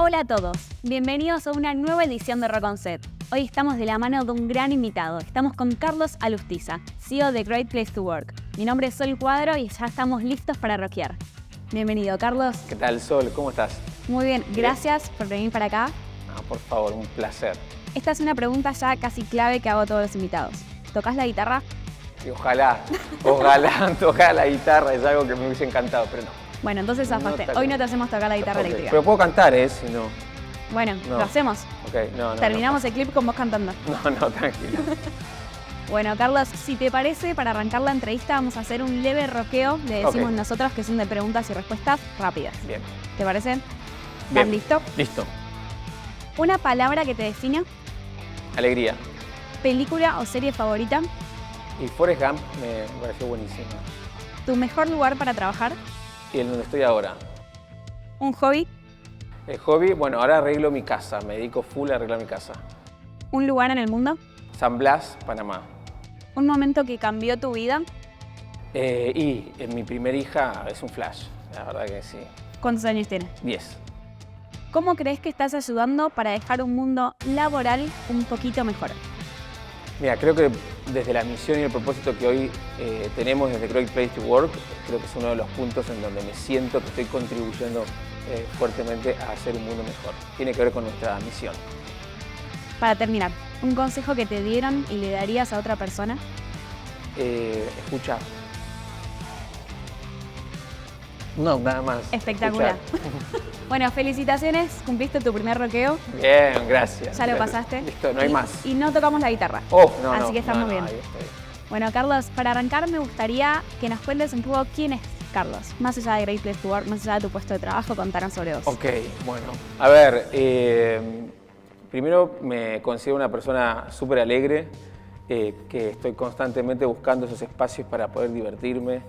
Hola a todos, bienvenidos a una nueva edición de Rock on Set. Hoy estamos de la mano de un gran invitado. Estamos con Carlos Alustiza, CEO de Great Place to Work. Mi nombre es Sol Cuadro y ya estamos listos para rockear. Bienvenido, Carlos. ¿Qué tal, Sol? ¿Cómo estás? Muy bien, gracias por venir para acá. No, por favor, un placer. Esta es una pregunta ya casi clave que hago a todos los invitados. ¿Tocás la guitarra? Sí, ojalá tocar la guitarra, es algo que me hubiese encantado, pero no. Bueno, entonces zafaste. Hoy no te hacemos tocar la guitarra eléctrica. Pero puedo cantar, si no. Bueno, no. lo hacemos. Ok, no. Terminamos el clip con vos cantando. No, tranquilo. Bueno, Carlos, si te parece, para arrancar la entrevista vamos a hacer un leve roqueo, le decimos nosotros, que son de preguntas y respuestas rápidas. Bien. ¿Te parece? Bien. ¿Estás listo? Listo. ¿Una palabra que te defina? Alegría. ¿Película o serie favorita? Y Forrest Gump me pareció buenísimo. ¿Tu mejor lugar para trabajar? Y en donde estoy ahora. ¿Un hobby? El hobby, bueno, ahora arreglo mi casa, me dedico full a arreglar mi casa. ¿Un lugar en el mundo? San Blas, Panamá. ¿Un momento que cambió tu vida? Y en mi primera hija es un flash, la verdad que sí. ¿Cuántos años tienes? 10. ¿Cómo crees que estás ayudando para dejar un mundo laboral un poquito mejor? Mira, creo que desde la misión y el propósito que hoy tenemos desde Great Place to Work, creo que es uno de los puntos en donde me siento que estoy contribuyendo fuertemente a hacer un mundo mejor. Tiene que ver con nuestra misión. Para terminar, ¿un consejo que te dieron y le darías a otra persona? Escucha. No, nada más. Espectacular. Bueno, felicitaciones, cumpliste tu primer roqueo. Bien, gracias. Ya lo pasaste. Listo, no hay más. Y no tocamos la guitarra. No, Así que estamos bien. Ahí estoy. Bueno, Carlos, para arrancar me gustaría que nos cuentes un poco quién es Carlos. Más allá de Great Place to Work, más allá de tu puesto de trabajo, contanos sobre vos. Ok, bueno. A ver, primero me considero una persona súper alegre, que estoy constantemente buscando esos espacios para poder divertirme.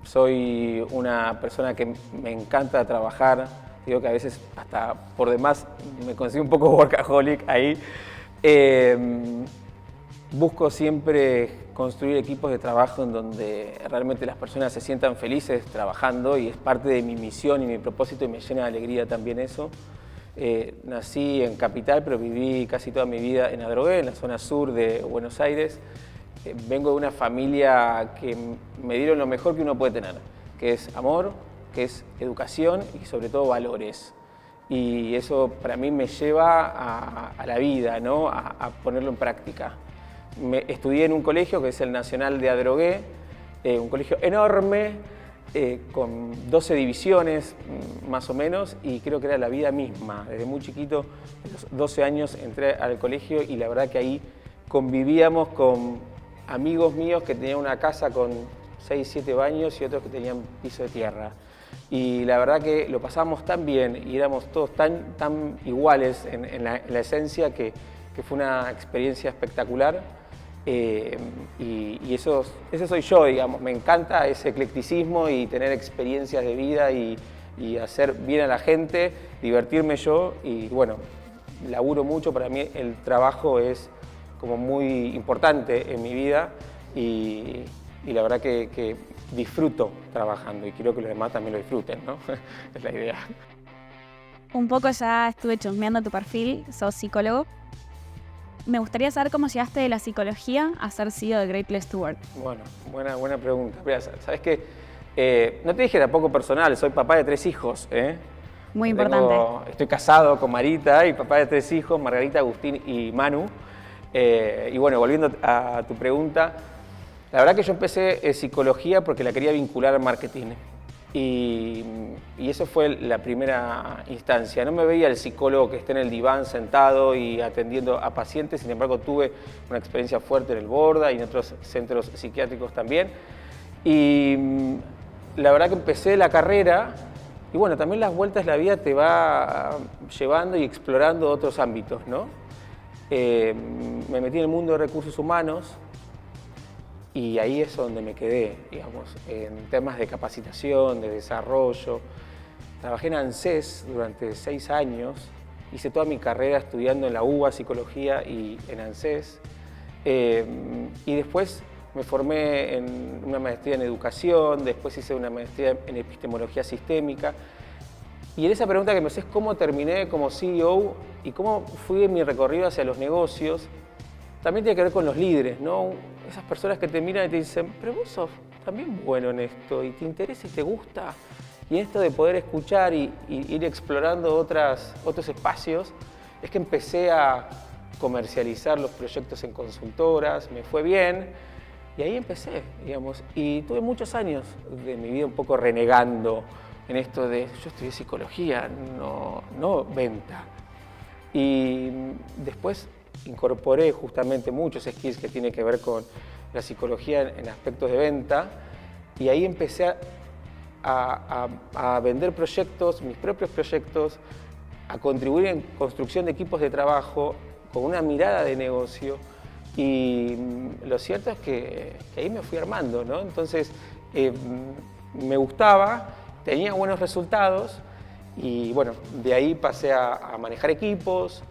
Soy una persona que me encanta trabajar, digo que a veces hasta por demás me considero un poco workaholic ahí. Busco siempre construir equipos de trabajo en donde realmente las personas se sientan felices trabajando y es parte de mi misión y mi propósito y me llena de alegría también eso. Nací en Capital, pero viví casi toda mi vida en Adrogué, en la zona sur de Buenos Aires. Vengo de una familia que me dieron lo mejor que uno puede tener, que es amor, que es educación y sobre todo valores. Y eso para mí me lleva a la vida, ¿no? A ponerlo en práctica. Estudié en un colegio que es el Nacional de Adrogué, un colegio enorme, con 12 divisiones más o menos, y creo que era la vida misma. Desde muy chiquito, a los 12 años, entré al colegio y la verdad que ahí convivíamos con amigos míos que tenían una casa con 6, 7 baños y otros que tenían piso de tierra. Y la verdad que lo pasábamos tan bien y éramos todos tan iguales en la esencia que fue una experiencia espectacular. Y eso soy yo, digamos. Me encanta ese eclecticismo y tener experiencias de vida y hacer bien a la gente, divertirme yo y bueno, laburo mucho. Para mí el trabajo es como muy importante en mi vida y la verdad que disfruto trabajando y quiero que los demás también lo disfruten, ¿no? Es la idea. Un poco ya estuve chusmeando tu perfil, sos psicólogo. Me gustaría saber cómo llegaste de la psicología a ser CEO de Great Place to Work. Bueno, buena pregunta. Mira, ¿sabes qué? No te dije tampoco personal, soy papá de 3 hijos, Muy importante. Estoy casado con Marita y papá de 3 hijos, Margarita, Agustín y Manu. Y bueno, volviendo a tu pregunta, la verdad que yo empecé psicología porque la quería vincular al marketing. Y eso fue la primera instancia. No me veía el psicólogo que esté en el diván sentado y atendiendo a pacientes, sin embargo tuve una experiencia fuerte en el Borda y en otros centros psiquiátricos también. Y la verdad que empecé la carrera y bueno, también las vueltas de la vida te va llevando y explorando otros ámbitos, ¿no? Me metí en el mundo de recursos humanos y ahí es donde me quedé, digamos, en temas de capacitación, de desarrollo. Trabajé en ANSES durante 6 años, hice toda mi carrera estudiando en la UBA, psicología y en ANSES. Y después me formé en una maestría en educación, después hice una maestría en epistemología sistémica. Y en esa pregunta que me haces, ¿cómo terminé como CEO y cómo fui en mi recorrido hacia los negocios? También tiene que ver con los líderes, ¿no? Esas personas que te miran y te dicen, pero vos sos también bueno en esto y te interesa y te gusta. Y en esto de poder escuchar y ir explorando otros espacios, es que empecé a comercializar los proyectos en consultoras, me fue bien y ahí empecé, digamos. Y tuve muchos años de mi vida un poco renegando en esto de yo estudié psicología, no venta. Y después incorporé justamente muchos skills que tienen que ver con la psicología en aspectos de venta y ahí empecé a vender proyectos, mis propios proyectos, a contribuir en construcción de equipos de trabajo con una mirada de negocio y lo cierto es que ahí me fui armando, ¿no? Entonces me gustaba, tenía buenos resultados y bueno, de ahí pasé a manejar equipos.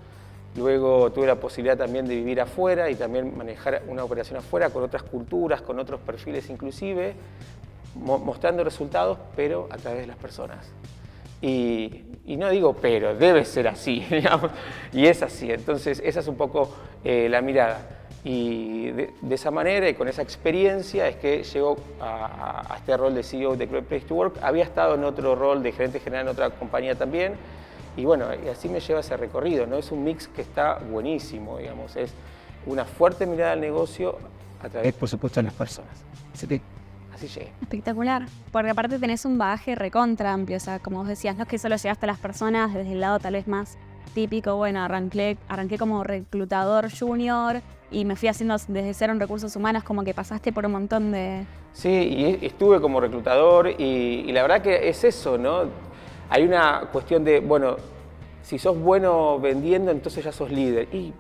Luego tuve la posibilidad también de vivir afuera y también manejar una operación afuera con otras culturas, con otros perfiles inclusive, mostrando resultados, pero a través de las personas. Y no digo pero, debe ser así, digamos, y es así. Entonces esa es un poco la mirada. Y de esa manera y con esa experiencia es que llego a este rol de CEO de Great Place to Work. Había estado en otro rol de gerente general en otra compañía también. Y bueno, y así me lleva ese recorrido, ¿no? Es un mix que está buenísimo, digamos. Es una fuerte mirada al negocio a través, por supuesto, de las personas. Así llegué. Espectacular, porque aparte tenés un bagaje recontra amplio, o sea, como vos decías, no es que solo llegaste a las personas desde el lado tal vez más típico, bueno, arranqué como reclutador junior y me fui haciendo desde cero en recursos humanos, como que pasaste por un montón de... Sí, y estuve como reclutador y la verdad que es eso, ¿no? Hay una cuestión de, bueno, si sos bueno vendiendo, entonces ya sos líder. Y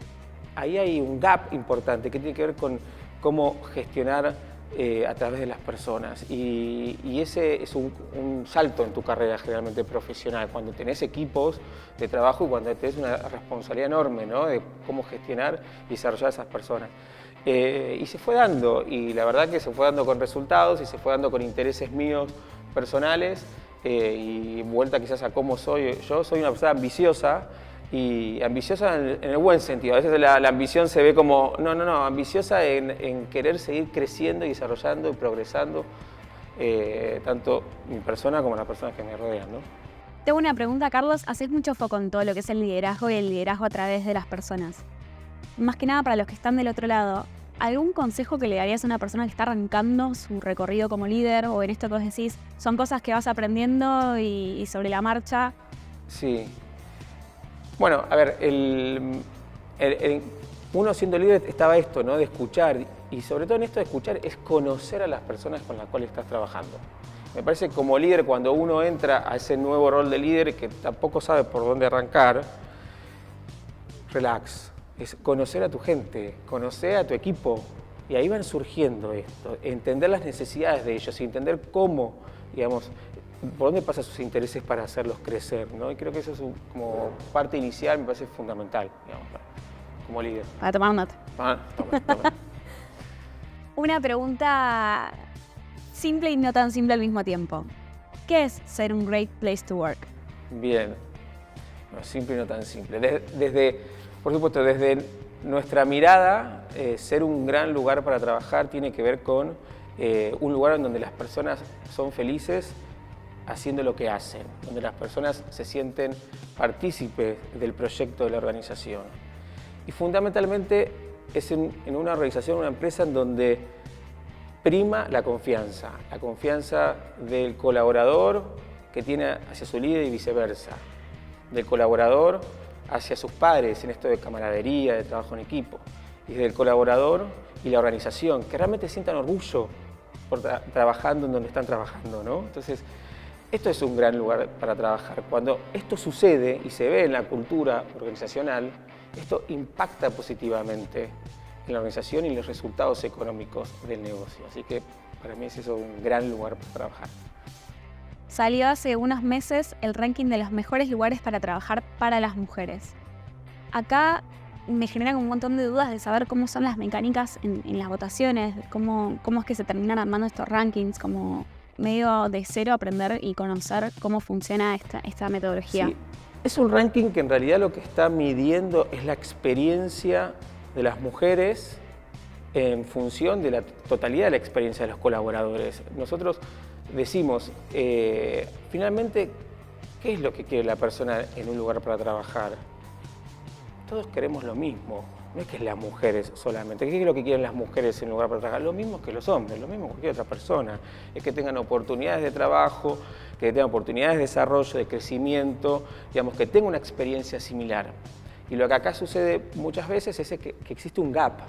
ahí hay un gap importante que tiene que ver con cómo gestionar a través de las personas. Y ese es un salto en tu carrera generalmente profesional, cuando tenés equipos de trabajo y cuando tenés una responsabilidad enorme, ¿no? De cómo gestionar y desarrollar a esas personas. Y se fue dando, y la verdad que se fue dando con resultados y se fue dando con intereses míos personales. Y vuelta quizás a cómo soy. Yo soy una persona ambiciosa y ambiciosa en el buen sentido. A veces la ambición se ve como, no, ambiciosa en querer seguir creciendo y desarrollando y progresando tanto mi persona como las personas que me rodean, ¿no? Tengo una pregunta, Carlos. Haces mucho foco en todo lo que es el liderazgo y el liderazgo a través de las personas. Más que nada para los que están del otro lado, ¿algún consejo que le darías a una persona que está arrancando su recorrido como líder o en esto que vos decís, son cosas que vas aprendiendo y sobre la marcha? Sí. Bueno, a ver, uno siendo líder estaba esto, ¿no? De escuchar y sobre todo en esto de escuchar es conocer a las personas con las cuales estás trabajando. Me parece que como líder, cuando uno entra a ese nuevo rol de líder que tampoco sabe por dónde arrancar, relax. Es conocer a tu gente, conocer a tu equipo y ahí van surgiendo esto, entender las necesidades de ellos y entender cómo, digamos, por dónde pasan sus intereses para hacerlos crecer, ¿no? Y creo que eso es como parte inicial, me parece fundamental, digamos, como líder. Para tomar nota. Toma. Una pregunta simple y no tan simple al mismo tiempo. ¿Qué es ser un great place to work? Bien, no, simple y no tan simple. Por supuesto, desde nuestra mirada, ser un gran lugar para trabajar tiene que ver con un lugar en donde las personas son felices haciendo lo que hacen, donde las personas se sienten partícipes del proyecto de la organización. Y fundamentalmente es en una organización, una empresa en donde prima la confianza del colaborador que tiene hacia su líder y viceversa, del colaborador hacia sus pares en esto de camaradería, de trabajo en equipo, y del colaborador y la organización, que realmente sientan orgullo por trabajando en donde están trabajando, ¿no? Entonces, esto es un gran lugar para trabajar. Cuando esto sucede y se ve en la cultura organizacional, esto impacta positivamente en la organización y en los resultados económicos del negocio. Así que para mí es eso un gran lugar para trabajar. Salió hace unos meses el ranking de los mejores lugares para trabajar para las mujeres. Acá me generan un montón de dudas de saber cómo son las mecánicas en las votaciones, cómo es que se terminan armando estos rankings, medio de cero aprender y conocer cómo funciona esta metodología. Sí, es un ranking que en realidad lo que está midiendo es la experiencia de las mujeres en función de la totalidad de la experiencia de los colaboradores. Nosotros decimos, finalmente, ¿qué es lo que quiere la persona en un lugar para trabajar? Todos queremos lo mismo, no es que es las mujeres solamente. ¿Qué es lo que quieren las mujeres en un lugar para trabajar? Lo mismo que los hombres, lo mismo que cualquier otra persona. Es que tengan oportunidades de trabajo, que tengan oportunidades de desarrollo, de crecimiento, digamos, que tengan una experiencia similar. Y lo que acá sucede muchas veces es que existe un gap,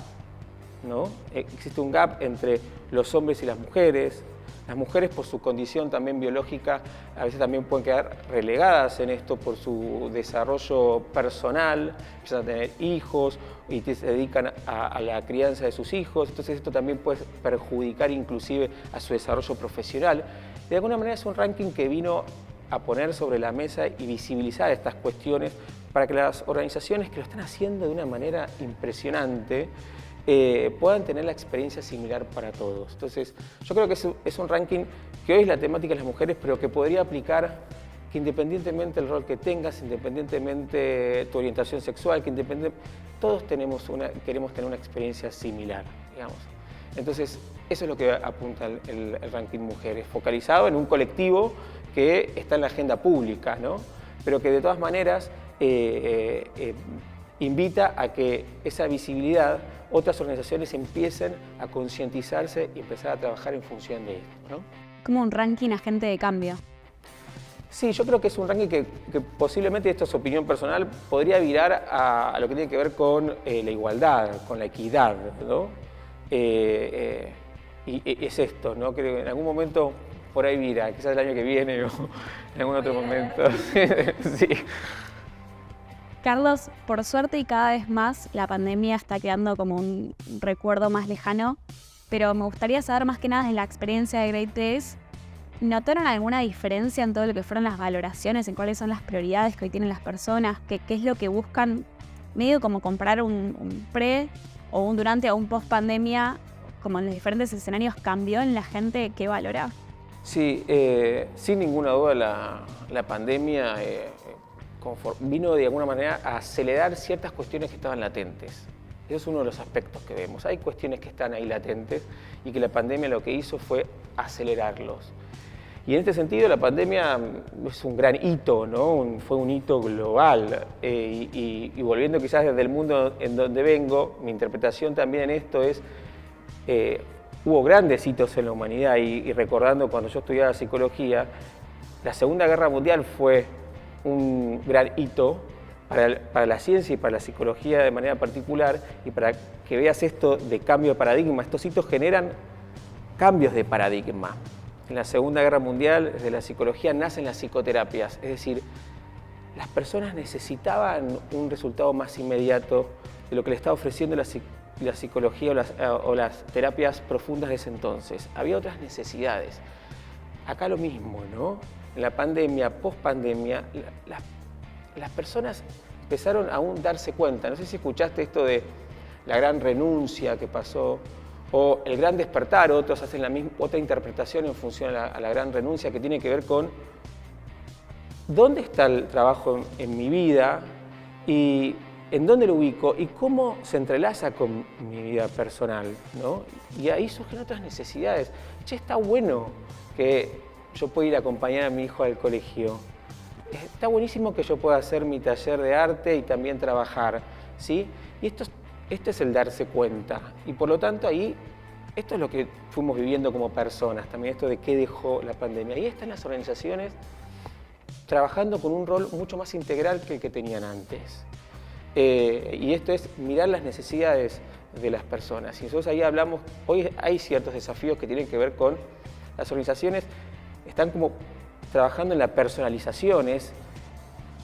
¿no? Existe un gap entre los hombres y las mujeres. Las mujeres, por su condición también biológica, a veces también pueden quedar relegadas en esto por su desarrollo personal, empiezan a tener hijos y se dedican a la crianza de sus hijos, entonces esto también puede perjudicar inclusive a su desarrollo profesional. De alguna manera es un ranking que vino a poner sobre la mesa y visibilizar estas cuestiones para que las organizaciones que lo están haciendo de una manera impresionante puedan tener la experiencia similar para todos. Entonces, yo creo que es un ranking que hoy es la temática de las mujeres, pero que podría aplicar que independientemente del rol que tengas, independientemente tu orientación sexual, que todos queremos tener una experiencia similar, digamos. Entonces, eso es lo que apunta el ranking Mujeres, focalizado en un colectivo que está en la agenda pública, ¿no? Pero que de todas maneras invita a que esa visibilidad otras organizaciones empiecen a concientizarse y empezar a trabajar en función de esto, ¿no? Como un ranking agente de cambio. Sí, yo creo que es un ranking que posiblemente, esto es opinión personal, podría virar a lo que tiene que ver con la igualdad, con la equidad, ¿no? Y es esto, ¿no? Creo que en algún momento por ahí vira, quizás el año que viene o en algún otro momento. Sí. Carlos, por suerte y cada vez más, la pandemia está quedando como un recuerdo más lejano, pero me gustaría saber más que nada de la experiencia de Great Place. ¿Notaron alguna diferencia en todo lo que fueron las valoraciones, en cuáles son las prioridades que hoy tienen las personas, qué es lo que buscan, medio como comparar un pre o un durante o un post pandemia, como en los diferentes escenarios cambió en la gente que valora? Sí, sin ninguna duda la pandemia vino de alguna manera a acelerar ciertas cuestiones que estaban latentes. Ese es uno de los aspectos que vemos. Hay cuestiones que están ahí latentes y que la pandemia lo que hizo fue acelerarlos. Y en este sentido la pandemia es un gran hito, ¿no? Fue un hito global. Y volviendo quizás desde el mundo en donde vengo, mi interpretación también en esto es, hubo grandes hitos en la humanidad y recordando cuando yo estudiaba psicología, la Segunda Guerra Mundial fue un gran hito para la ciencia y para la psicología de manera particular, y para que veas esto de cambio de paradigma, estos hitos generan cambios de paradigma. En la Segunda Guerra Mundial, desde la psicología nacen las psicoterapias, es decir, las personas necesitaban un resultado más inmediato de lo que le estaba ofreciendo la psicología o las terapias profundas de ese entonces. Había otras necesidades. Acá lo mismo, ¿no? En la pandemia, post-pandemia, las personas empezaron a aún darse cuenta. No sé si escuchaste esto de la gran renuncia que pasó, o el gran despertar. Otros hacen otra interpretación en función a la gran renuncia, que tiene que ver con dónde está el trabajo en mi vida y en dónde lo ubico y cómo se entrelaza con mi vida personal, ¿no? Y ahí surgen otras necesidades. Che, está bueno que yo pueda ir a acompañar a mi hijo al colegio. Está buenísimo que yo pueda hacer mi taller de arte y también trabajar, ¿sí? Y este es el darse cuenta. Y por lo tanto ahí, esto es lo que fuimos viviendo como personas, también esto de qué dejó la pandemia. Ahí están las organizaciones trabajando con un rol mucho más integral que el que tenían antes. Y esto es mirar las necesidades de las personas. Y nosotros ahí hablamos, hoy hay ciertos desafíos que tienen que ver con las organizaciones, están como trabajando en la personalización,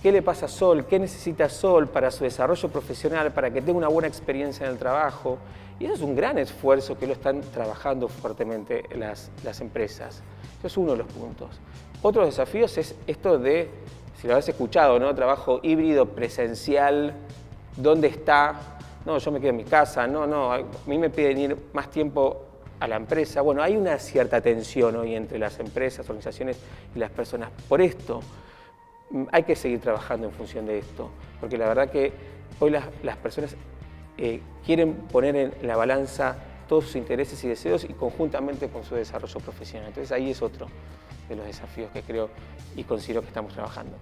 qué le pasa a Sol, qué necesita Sol para su desarrollo profesional, para que tenga una buena experiencia en el trabajo. Y eso es un gran esfuerzo que lo están trabajando fuertemente las empresas. Eso es uno de los puntos. Otros desafíos es esto de, si lo habéis escuchado, ¿no? Trabajo híbrido, presencial, ¿dónde está? No, yo me quedo en mi casa, no, a mí me piden ir más tiempo a la empresa. Bueno, hay una cierta tensión hoy entre las empresas, organizaciones y las personas. Por esto, hay que seguir trabajando en función de esto, porque la verdad que hoy las personas quieren poner en la balanza todos sus intereses y deseos y conjuntamente con su desarrollo profesional. Entonces ahí es otro de los desafíos que creo y considero que estamos trabajando.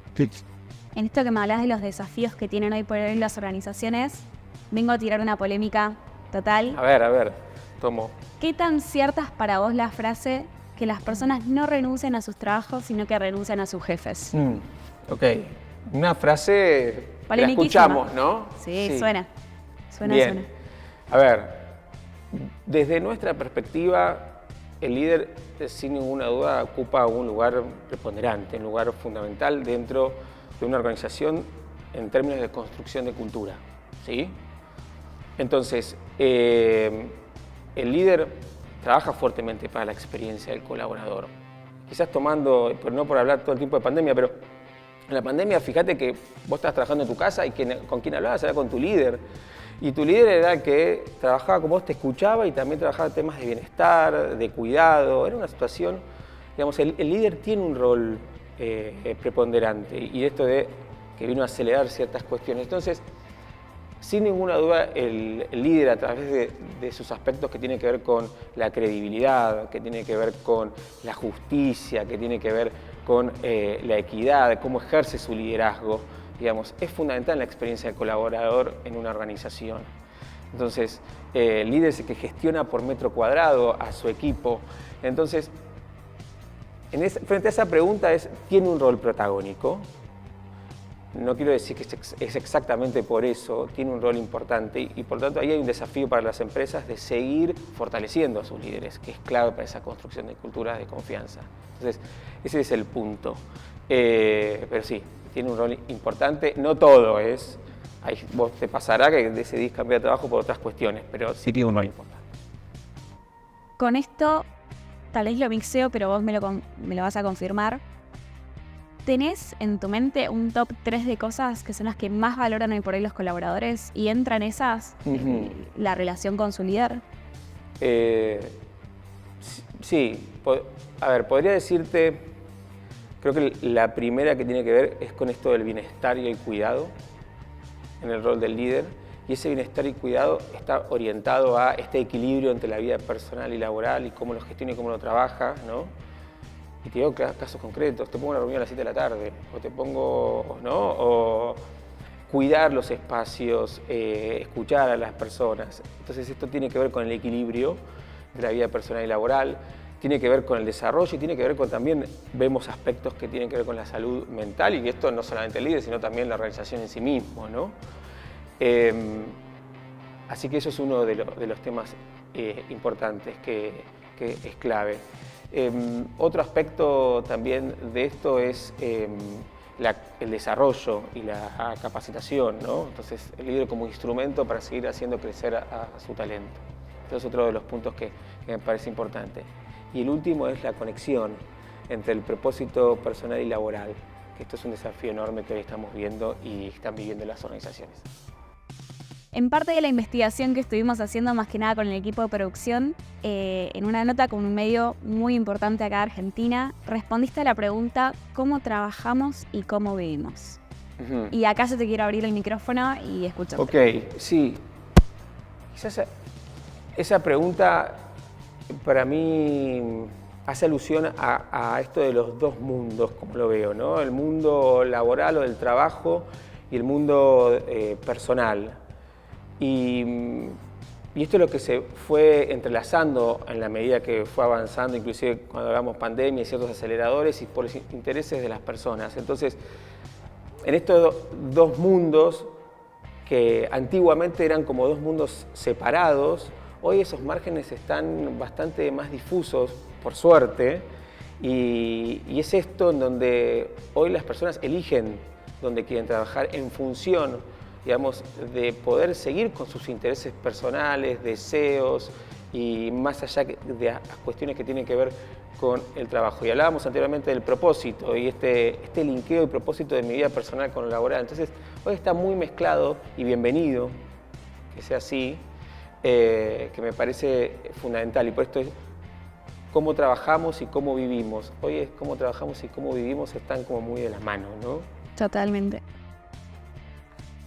En esto que me hablas de los desafíos que tienen hoy por hoy las organizaciones, vengo a tirar una polémica total. A ver, tomo. ¿Qué tan cierta es para vos la frase que las personas no renuncian a sus trabajos, sino que renuncian a sus jefes? Ok, una frase que la Polemiquísima. escuchamos, ¿no? Sí, suena. Bien. A ver, desde nuestra perspectiva, el líder, sin ninguna duda, ocupa un lugar preponderante, un lugar fundamental dentro de una organización en términos de construcción de cultura, ¿sí? Entonces, el líder trabaja fuertemente para la experiencia del colaborador. Quizás tomando, pero no por hablar todo el tiempo de pandemia, pero en la pandemia, fíjate que vos estás trabajando en tu casa y con quien hablabas era con tu líder. Y tu líder era el que trabajaba con vos, te escuchaba y también trabajaba temas de bienestar, de cuidado. Era una situación, digamos, el líder tiene un rol preponderante y esto de que vino a acelerar ciertas cuestiones. Entonces, sin ninguna duda, el líder a través de sus aspectos que tienen que ver con la credibilidad, que tiene que ver con la justicia, que tiene que ver con la equidad, cómo ejerce su liderazgo, digamos, es fundamental en la experiencia del colaborador en una organización. Entonces, el líder es el que gestiona por metro cuadrado a su equipo. Entonces, frente a esa pregunta ¿tiene un rol protagónico? No quiero decir que es exactamente por eso, tiene un rol importante y por lo tanto ahí hay un desafío para las empresas de seguir fortaleciendo a sus líderes, que es clave para esa construcción de culturas de confianza. Entonces, ese es el punto. Pero sí, tiene un rol importante, no todo es, vos te pasará que decidís cambiar de trabajo por otras cuestiones, pero sí tiene un rol importante. Con esto, tal vez lo mixeo, pero vos me lo vas a confirmar. ¿Tenés en tu mente un top 3 de cosas que son las que más valoran hoy por hoy los colaboradores y entran esas, la relación con su líder? Sí, a ver, podría decirte, creo que la primera que tiene que ver es con esto del bienestar y el cuidado en el rol del líder. Y ese bienestar y cuidado está orientado a este equilibrio entre la vida personal y laboral y cómo lo gestiona y cómo lo trabaja, ¿no? Y te digo casos concretos, te pongo una reunión a las 7 de la tarde, o te pongo, ¿no? O cuidar los espacios, escuchar a las personas. Entonces esto tiene que ver con el equilibrio de la vida personal y laboral, tiene que ver con el desarrollo y tiene que ver con también, vemos aspectos que tienen que ver con la salud mental y esto no solamente el líder, sino también la organización en sí mismo, ¿no? Así que eso es uno de los temas importantes que es clave. Otro aspecto también de esto es el desarrollo y la capacitación, ¿no? Entonces, el líder como instrumento para seguir haciendo crecer a su talento. Este es otro de los puntos que me parece importante. Y el último es la conexión entre el propósito personal y laboral, que esto es un desafío enorme que hoy estamos viendo y están viviendo las organizaciones. En parte de la investigación que estuvimos haciendo más que nada con el equipo de producción, en una nota con un medio muy importante acá de Argentina, respondiste a la pregunta ¿cómo trabajamos y cómo vivimos? Y acá yo te quiero abrir el micrófono y escucharte. Ok, sí. Quizás esa pregunta para mí hace alusión a esto de los dos mundos, como lo veo, ¿no? El mundo laboral o del trabajo y el mundo personal. Y esto es lo que se fue entrelazando en la medida que fue avanzando, inclusive cuando hablamos pandemia y ciertos aceleradores y por los intereses de las personas. Entonces, en estos dos mundos que antiguamente eran como dos mundos separados, hoy esos márgenes están bastante más difusos, por suerte, y es esto en donde hoy las personas eligen dónde quieren trabajar en función, digamos, de poder seguir con sus intereses personales, deseos y más allá de las cuestiones que tienen que ver con el trabajo. Y hablábamos anteriormente del propósito y este linkeo y propósito de mi vida personal con lo laboral. Entonces, hoy está muy mezclado y bienvenido que sea así, que me parece fundamental, y por esto es cómo trabajamos y cómo vivimos. Hoy es cómo trabajamos y cómo vivimos están como muy de la mano, ¿no? Totalmente.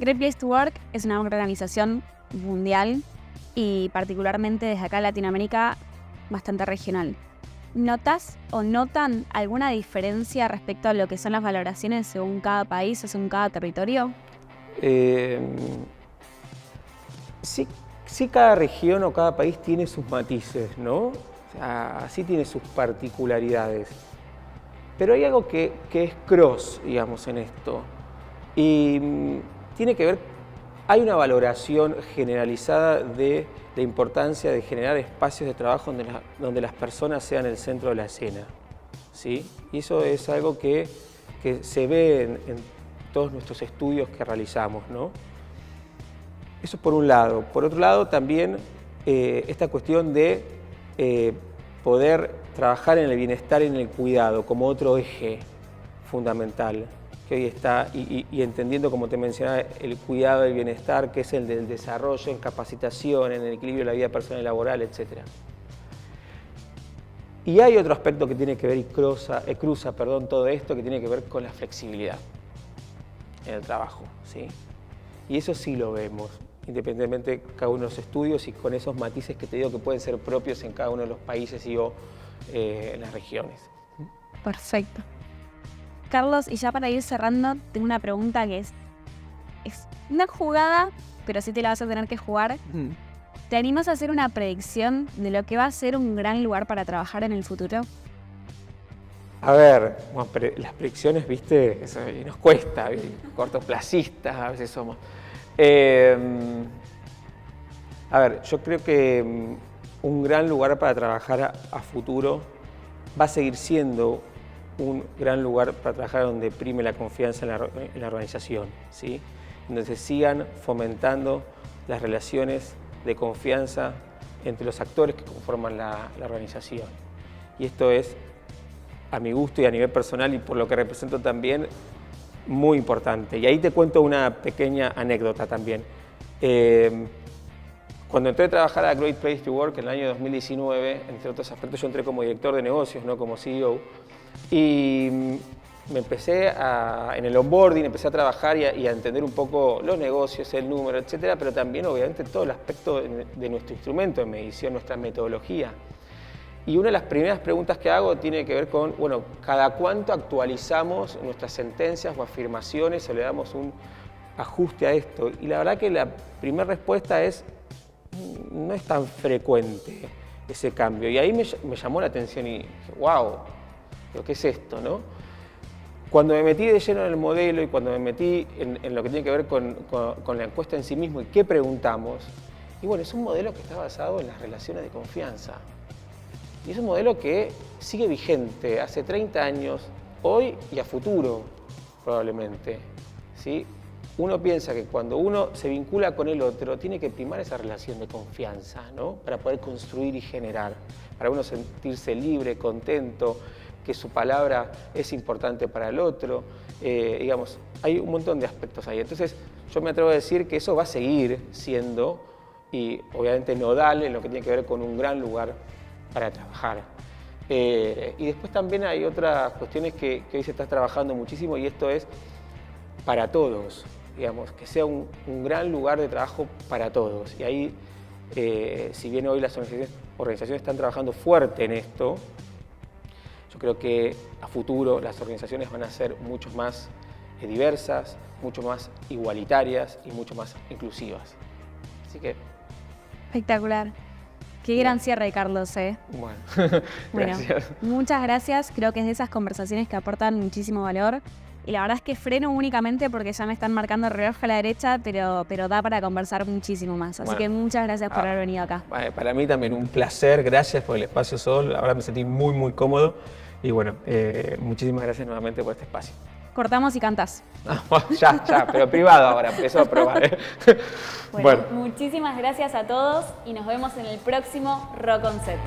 Great Place to Work es una organización mundial y particularmente desde acá en Latinoamérica bastante regional. ¿Notas o notan alguna diferencia respecto a lo que son las valoraciones según cada país o según cada territorio? Sí, cada región o cada país tiene sus matices, ¿no? O sea, sí tiene sus particularidades. Pero hay algo que es cross, digamos, en esto. Y tiene que ver, hay una valoración generalizada de la importancia de generar espacios de trabajo donde las personas sean el centro de la escena, ¿sí? Y eso es algo que se ve en todos nuestros estudios que realizamos, ¿no? Eso por un lado. Por otro lado, también esta cuestión de poder trabajar en el bienestar y en el cuidado como otro eje fundamental que hoy está, y entendiendo, como te mencionaba, el cuidado del bienestar, que es el del desarrollo, en capacitación, en el equilibrio de la vida personal y laboral, etc. Y hay otro aspecto que tiene que ver y cruza todo esto, que tiene que ver con la flexibilidad en el trabajo, ¿sí? Y eso sí lo vemos, independientemente de cada uno de los estudios y con esos matices que te digo que pueden ser propios en cada uno de los países y en las regiones. Perfecto. Carlos, y ya para ir cerrando, tengo una pregunta que es una jugada, pero sí te la vas a tener que jugar. ¿Te animas a hacer una predicción de lo que va a ser un gran lugar para trabajar en el futuro? A ver, bueno, las predicciones, viste, eso nos cuesta, cortoplacistas a veces somos. A ver, yo creo que un gran lugar para trabajar a futuro va a seguir siendo un gran lugar para trabajar donde prime la confianza en la organización, ¿sí? Donde se sigan fomentando las relaciones de confianza entre los actores que conforman la organización. Y esto es, a mi gusto y a nivel personal y por lo que represento también, muy importante. Y ahí te cuento una pequeña anécdota también. Cuando entré a trabajar a Great Place to Work en el año 2019, entre otros aspectos, yo entré como director de negocios, no como CEO, y me empecé en el onboarding, empecé a trabajar y a entender un poco los negocios, el número, etcétera, pero también obviamente todo el aspecto de nuestro instrumento de medición, nuestra metodología. Y una de las primeras preguntas que hago tiene que ver con, bueno, ¿cada cuánto actualizamos nuestras sentencias o afirmaciones o le damos un ajuste a esto? Y la verdad que la primera respuesta es, no es tan frecuente ese cambio. Y ahí me llamó la atención y dije, wow, ¿qué es esto, no? Cuando me metí de lleno en el modelo y cuando me metí en lo que tiene que ver con la encuesta en sí mismo y qué preguntamos, y bueno, es un modelo que está basado en las relaciones de confianza. Y es un modelo que sigue vigente hace 30 años, hoy y a futuro, probablemente, ¿sí? Uno piensa que cuando uno se vincula con el otro, tiene que primar esa relación de confianza, ¿no? Para poder construir y generar, para uno sentirse libre, contento, que su palabra es importante para el otro. Digamos, hay un montón de aspectos ahí. Entonces, yo me atrevo a decir que eso va a seguir siendo, y obviamente nodal en lo que tiene que ver con un gran lugar para trabajar. Y después también hay otras cuestiones que hoy se está trabajando muchísimo, y esto es para todos, digamos, que sea un gran lugar de trabajo para todos. Y ahí, si bien hoy las organizaciones están trabajando fuerte en esto, yo creo que a futuro las organizaciones van a ser mucho más diversas, mucho más igualitarias y mucho más inclusivas. Así que... Espectacular. Qué gran cierre, Carlos, ¿eh? Bueno, bueno, muchas gracias. Creo que es de esas conversaciones que aportan muchísimo valor. Y la verdad es que freno únicamente porque ya me están marcando el reloj a la derecha, pero da para conversar muchísimo más. Así que muchas gracias por haber venido acá. Para mí también un placer. Gracias por el espacio, Sol. Ahora me sentí muy, muy cómodo. Y bueno, muchísimas gracias nuevamente por este espacio. Cortamos y cantás. Ya, pero privado ahora, empiezo a probar. Bueno, muchísimas gracias a todos y nos vemos en el próximo Rock On Set.